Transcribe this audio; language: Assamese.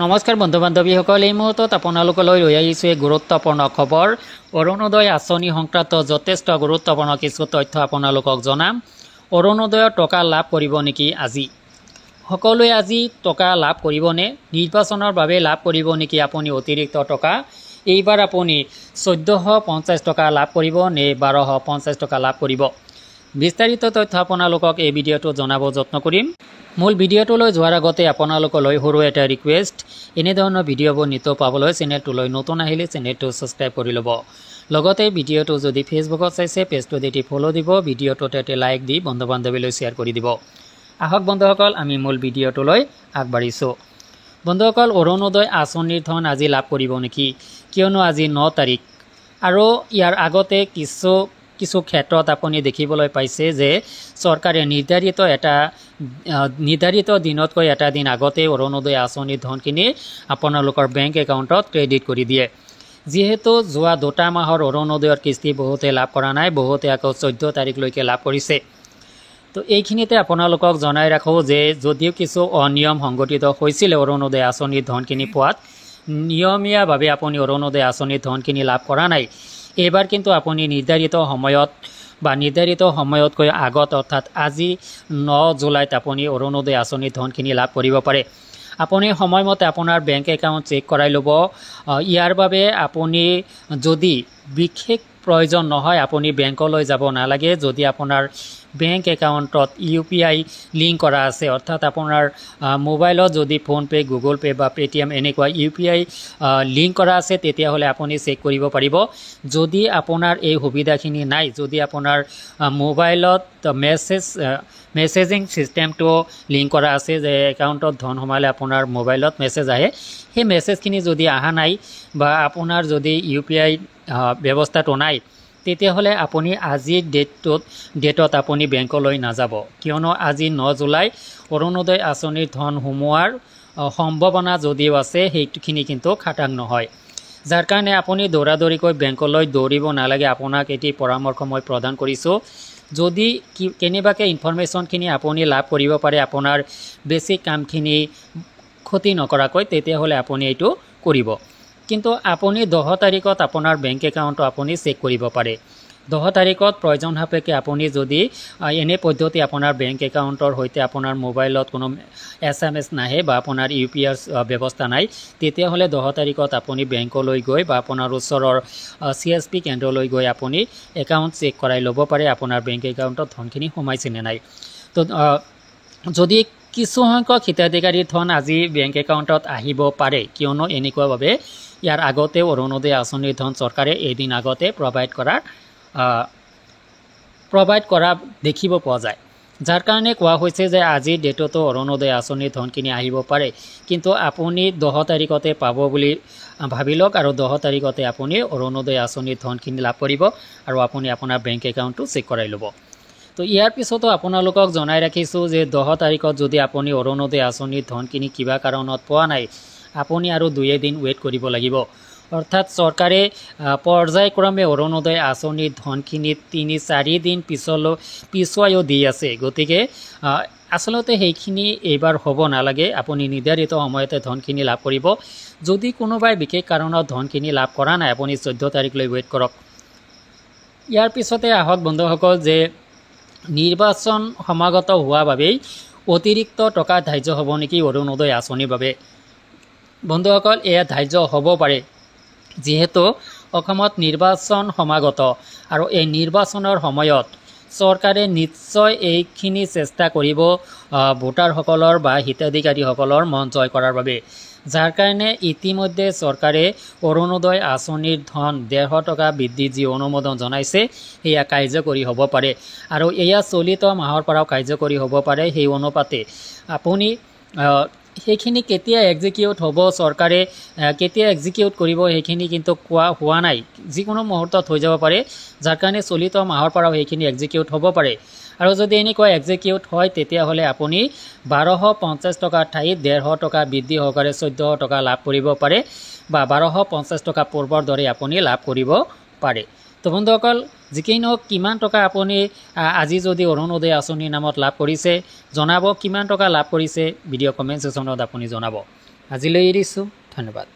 নমস্কাৰ বন্ধু বান্ধৱীসকল, এই মুহূৰ্তত আপোনালোকলৈ লৈ আহিছোঁ এক গুৰুত্বপূৰ্ণ খবৰ। অৰুণোদয় আঁচনি সংক্ৰান্ত যথেষ্ট গুৰুত্বপূৰ্ণ কিছু তথ্য আপোনালোকক জনাম। অৰুণোদয়ৰ টকা লাভ কৰিব নেকি আজি? সকলোৱে আজি টকা লাভ কৰিবনে? নিৰ্বাচনৰ বাবে লাভ কৰিব নেকি আপুনি অতিৰিক্ত টকা? এইবাৰ আপুনি 1450 টকা লাভ কৰিব নে 1250 টকা লাভ কৰিব? বিস্তাৰিত তথ্য আপোনালোকক এই ভিডিঅ'টো জনাব যত্ন কৰিম। মূল ভিডিঅ'টোলৈ যোৱাৰ আগতে আপোনালোকলৈ সৰু এটা ৰিকুৱেষ্ট, এনেধৰণৰ ভিডিঅ'বোৰ নিতৌ পাবলৈ চেনেলটোলৈ নতুন আহিলে চেনেলটো ছাবস্ক্ৰাইব কৰি ল'ব। লগতে ভিডিঅ'টো যদি ফেচবুকত চাইছে পেজটোত এটি ফ'ল' দিব, ভিডিঅ'টোত এটা লাইক দি বন্ধু বান্ধৱীলৈ শ্বেয়াৰ কৰি দিব। আহক বন্ধুসকল, আমি মূল ভিডিঅ'টোলৈ আগবাঢ়িছোঁ। বন্ধুসকল, অৰুণোদয় আঁচনিৰ ধন আজি লাভ কৰিব নেকি? কিয়নো আজি 9 তাৰিখ আৰু ইয়াৰ আগতে কিছু ক্ষেত্ৰত আপুনি দেখিবলৈ পাইছে যে চৰকাৰে নিৰ্ধাৰিত দিনতকৈ এটা দিন আগতে অৰুণোদয় আঁচনিৰ ধনখিনি আপোনালোকৰ বেংক একাউণ্টত ক্ৰেডিট কৰি দিয়ে। যিহেতু যোৱা 2 মাহৰ অৰুণোদয়ৰ কিস্তি বহুতে লাভ কৰা নাই, বহুতে আকৌ 14 তাৰিখলৈকে লাভ কৰিছে। তো এইখিনিতে আপোনালোকক জনাই ৰাখোঁ যে যদিও কিছু অনিয়ম সংঘটিত হৈছিলে অৰুণোদয় আঁচনিৰ ধনখিনি পোৱাত, নিয়মীয়াভাৱে আপুনি অৰুণোদয় আঁচনিৰ ধনখিনি লাভ কৰা নাই। এইবাৰ কিন্তু আপুনি নিৰ্ধাৰিত সময়তকৈ আগত অৰ্থাৎ আজি 9 জুলাইত আপুনি অৰুণোদয় আঁচনিৰ ধনখিনি লাভ কৰিব পাৰে। আপুনি সময়মতে আপোনাৰ বেংক একাউণ্ট চেক কৰাই ল'ব। ইয়াৰ বাবে আপুনি যদি বিশেষ প্ৰয়োজন নহয় আপুনি বেংকলৈ যাব নালাগে। যদি আপোনাৰ বেংক একাউণ্টত UPI লিংক কৰা আছে, অৰ্থাৎ আপোনাৰ মোবাইলত যদি ফোনপে, গুগল পে বা পেটিএম এনেকুৱা UPI লিংক কৰা আছে, তেতিয়াহ'লে আপুনি চেক কৰিব পাৰিব। যদি আপোনাৰ এই সুবিধাখিনি নাই, যদি আপোনাৰ মোবাইলত মেছেজিং ছিষ্টেমটো লিংক কৰা আছে যে একাউণ্টত ধন সোমালে আপোনাৰ মোবাইলত মেছেজ আহে, সেই মেছেজখিনি যদি অহা নাই বা আপোনাৰ যদি UPI ব্যৱস্থাটো নাই, তেতিয়াহ'লে আপুনি আজিৰ ডেটত আপুনি বেংকলৈ নাযাব। কিয়নো আজি 9 জুলাই অৰুণোদয় আঁচনিৰ ধন সোমোৱাৰ সম্ভাৱনা যদিও আছে, সেইখিনি কিন্তু খাটাং নহয়। যাৰ কাৰণে আপুনি দৌৰাদৌৰিকৈ বেংকলৈ দৌৰিব নালাগে। আপোনাক এটি পৰামৰ্শ মই প্ৰদান কৰিছোঁ, যদি কেনেবাকৈ ইনফৰমেশ্যনখিনি আপুনি লাভ কৰিব পাৰে আপোনাৰ বেছিক কামখিনি ক্ষতি নকৰাকৈ, তেতিয়াহ'লে আপুনি এইটো কৰিব। কিন্তু আপুনি 10 তাৰিখত আপোনাৰ বেংক একাউণ্টটো আপুনি চেক কৰিব পাৰে। 10 তাৰিখত প্ৰয়োজন সাপেক্ষে আপুনি যদি এনে পদ্ধতি আপোনাৰ বেংক একাউণ্টৰ সৈতে আপোনাৰ মোবাইলত কোনো SMS নাহে বা আপোনাৰ UPI ব্যৱস্থা নাই, তেতিয়াহ'লে 10 তাৰিখত আপুনি বেংকলৈ গৈ বা আপোনাৰ ওচৰৰ CSP কেন্দ্ৰলৈ গৈ আপুনি একাউণ্ট চেক কৰাই ল'ব পাৰে আপোনাৰ বেংক একাউণ্টত ধনখিনি সোমাইছে নে নাই। তো যদি কিছু সংখ্যক হিতাধিকাৰীৰ ধন আজি বেংক একাউণ্টত আহিব পাৰে, কিয়নো এনেকুৱাভাৱে ইয়াৰ আগতে অৰুণোদয় আঁচনিৰ ধন চৰকাৰে এদিন আগতে প্ৰভাইড কৰা দেখিব পোৱা যায়। যাৰ কাৰণে কোৱা হৈছে যে আজিৰ ডেটতো অৰুণোদয় আঁচনিৰ ধনখিনি আহিব পাৰে। কিন্তু আপুনি 10 তাৰিখতে পাব বুলি ভাবি লওক আৰু 10 তাৰিখতে আপুনি অৰুণোদয় আঁচনিৰ ধনখিনি লাভ কৰিব আৰু আপুনি আপোনাৰ বেংক একাউণ্টটো চেক কৰাই ল'ব। তো ইয়াৰ পিছতো আপোনালোকক জনাই ৰাখিছোঁ যে 10 তাৰিখত যদি আপুনি অৰুণোদয় আঁচনিৰ ধনখিনি কিবা কাৰণত পোৱা নাই, আপুনি আৰু 2 দিন ৱেইট কৰিব লাগিব। অৰ্থাৎ চৰকাৰে পৰ্যায়ক্ৰমে অৰুণোদয় আঁচনিৰ ধনখিনি 3-4 দিন পিছুৱাইও দি আছে। গতিকে আচলতে সেইখিনি এইবাৰ হ'ব নালাগে। আপুনি নিৰ্ধাৰিত সময়তে ধনখিনি লাভ কৰিব। যদি কোনোবাই বিশেষ কাৰণত ধনখিনি লাভ কৰা নাই, আপুনি 14 তাৰিখলৈ ৱেইট কৰক। ইয়াৰ পিছতে আহক বন্ধুসকল, যে নিৰ্বাচন সমাগত হোৱা বাবেই অতিৰিক্ত টকা ধাৰ্য হ'ব নেকি অৰুণোদয় আঁচনিৰ বাবে? বন্ধুসকল, এয়া ধাৰ্য হ'ব পাৰে, যিহেতু অসমত নিৰ্বাচন সমাগত আৰু এই নিৰ্বাচনৰ সময়ত চৰকাৰে নিশ্চয় এইখিনি চেষ্টা কৰিব ভোটাৰসকলৰ বা হিতাধিকাৰীসকলৰ মন জয় কৰাৰ বাবে। যাৰ কাৰণে ইতিমধ্যে চৰকাৰে অৰুণোদয় আঁচনিৰ ধন 150 টকা বৃদ্ধিৰ যি অনুমোদন জনাইছে, সেয়া কাৰ্যকৰী হ'ব পাৰে আৰু এয়া চলিত মাহৰ পৰাও কাৰ্যকৰী হ'ব পাৰে। সেই অনুপাতে আপুনি সেইখিনি কেতিয়া এক্সিকিউট হ'ব, চৰকাৰে কেতিয়া এক্সিকিউট কৰিব, সেইখিনি কিন্তু কোৱা হোৱা নাই। যিকোনো মুহূৰ্তত হৈ যাব পাৰে, যাৰ কাৰণে চলিত মাহৰ পৰাও সেইখিনি এক্সিকিউট হ'ব পাৰে। আৰু যদি এনেকুৱা এক্সিকিউট হয়, তেতিয়াহ'লে আপুনি 1250 টকাৰ ঠাইত 150 টকা বৃদ্ধি সহকাৰে 1400 টকা লাভ কৰিব পাৰে বা 1250 টকা পূৰ্বৰ দৰে আপুনি লাভ কৰিব পাৰে। তো বন্ধুসকল, যিকেই নহওক কিমান টকা আপুনি আজি যদি অৰুণোদয় আঁচনিৰ নামত লাভ কৰিছে জনাব। কিমান টকা লাভ কৰিছে ভিডিঅ' কমেণ্ট ছেকশ্যনত আপুনি জনাব। আজিলৈ এৰিছোঁ, ধন্যবাদ।